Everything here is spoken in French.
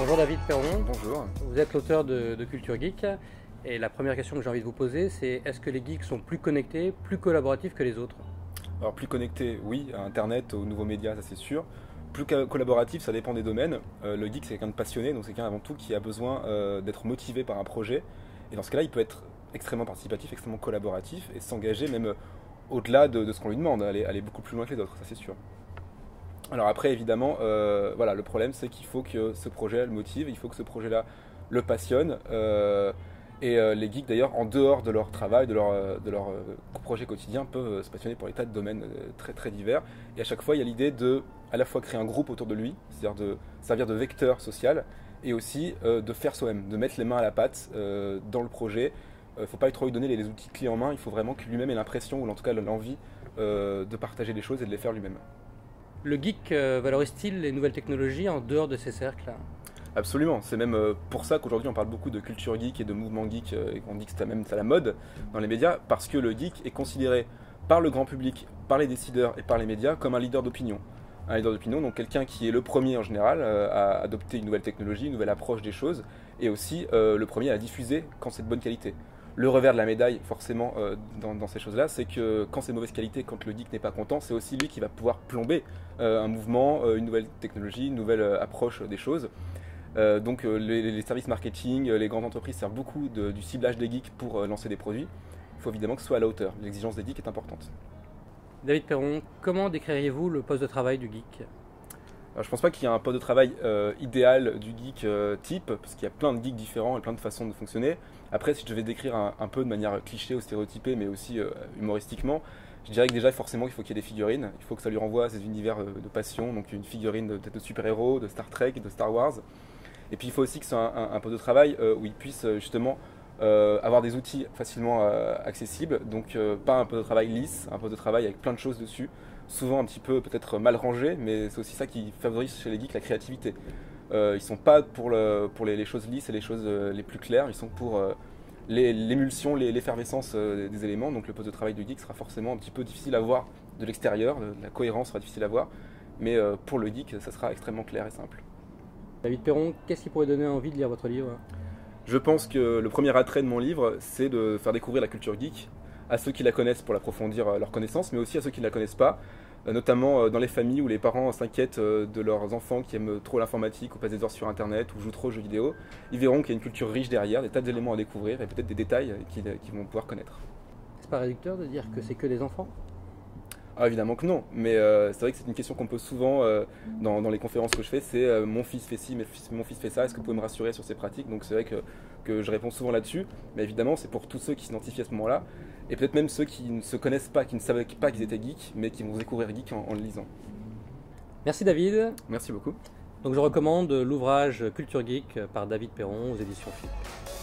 Bonjour David Perron. Bonjour. Vous êtes l'auteur de Culture Geek. Et la première question que j'ai envie de vous poser, c'est est-ce que les geeks sont plus connectés, plus collaboratifs que les autres? Alors plus connecté, oui, à Internet, aux nouveaux médias, ça c'est sûr. Plus collaboratif, ça dépend des domaines. Le geek c'est quelqu'un de passionné, donc c'est quelqu'un avant tout qui a besoin d'être motivé par un projet. Et dans ce cas-là, il peut être extrêmement participatif, extrêmement collaboratif et s'engager même au-delà de ce qu'on lui demande, aller beaucoup plus loin que les autres, ça c'est sûr. Alors après, évidemment, voilà, le problème c'est qu'il faut que ce projet le motive, il faut que ce projet-là le passionne. Les geeks d'ailleurs, en dehors de leur travail, de leur projet quotidien, peuvent se passionner pour des tas de domaines très, très divers. Et à chaque fois, il y a l'idée de à la fois créer un groupe autour de lui, c'est-à-dire de servir de vecteur social, et aussi de faire soi-même, de mettre les mains à la pâte dans le projet. Il ne faut pas trop lui donner les outils clés en main, il faut vraiment que lui-même ait l'impression, ou en tout cas l'envie, de partager les choses et de les faire lui-même. Le geek valorise-t-il les nouvelles technologies en dehors de ces cercles? Absolument, c'est même pour ça qu'aujourd'hui on parle beaucoup de culture geek et de mouvement geek et qu'on dit que c'est la mode dans les médias, parce que le geek est considéré par le grand public, par les décideurs et par les médias comme un leader d'opinion. Un leader d'opinion, donc quelqu'un qui est le premier en général à adopter une nouvelle technologie, une nouvelle approche des choses, et aussi le premier à la diffuser quand c'est de bonne qualité. Le revers de la médaille, forcément, dans ces choses-là, c'est que quand c'est de mauvaise qualité, quand le geek n'est pas content, c'est aussi lui qui va pouvoir plomber un mouvement, une nouvelle technologie, une nouvelle approche des choses. Donc les services marketing, les grandes entreprises servent beaucoup du ciblage des geeks pour lancer des produits. Il faut évidemment que ce soit à la hauteur. L'exigence des geeks est importante. David Perron, comment décririez-vous le poste de travail du geek? Alors, je pense pas qu'il y ait un poste de travail idéal du geek type, parce qu'il y a plein de geeks différents et plein de façons de fonctionner. Après, si je devais décrire un peu de manière cliché ou stéréotypée, mais aussi humoristiquement, je dirais que déjà forcément il faut qu'il y ait des figurines, il faut que ça lui renvoie à ses univers de passion, donc une figurine peut-être de super-héros, de Star Trek, de Star Wars. Et puis il faut aussi que ce soit un poste de travail où il puisse justement avoir des outils facilement accessibles, donc pas un poste de travail lisse, un poste de travail avec plein de choses dessus, souvent un petit peu peut-être mal rangé, mais c'est aussi ça qui favorise chez les geeks la créativité. Ils sont pas pour les choses lisses et les choses les plus claires, ils sont pour l'émulsion, l'effervescence des éléments, donc le poste de travail du geek sera forcément un petit peu difficile à voir de l'extérieur, la cohérence sera difficile à voir, mais pour le geek ça sera extrêmement clair et simple. David Perron, qu'est-ce qui pourrait donner envie de lire votre livre? Je pense que le premier attrait de mon livre, c'est de faire découvrir la culture geek à ceux qui la connaissent pour l'approfondir leur connaissance, mais aussi à ceux qui ne la connaissent pas, notamment dans les familles où les parents s'inquiètent de leurs enfants qui aiment trop l'informatique ou passent des heures sur internet ou jouent trop aux jeux vidéo. Ils verront qu'il y a une culture riche derrière, des tas d'éléments à découvrir et peut-être des détails qu'ils vont pouvoir connaître. C'est pas réducteur de dire que c'est que des enfants? Ah, évidemment que non, mais c'est vrai que c'est une question qu'on me pose souvent dans les conférences que je fais, c'est mon fils fait ci, mon fils fait ça, est-ce que vous pouvez me rassurer sur ces pratiques? Donc c'est vrai que je réponds souvent là-dessus, mais évidemment c'est pour tous ceux qui s'identifient à ce moment-là, et peut-être même ceux qui ne se connaissent pas, qui ne savaient pas qu'ils étaient geeks, mais qui vont découvrir geek en le lisant. Merci David. Merci beaucoup. Donc je recommande l'ouvrage Culture Geek par David Perron aux éditions Philippe.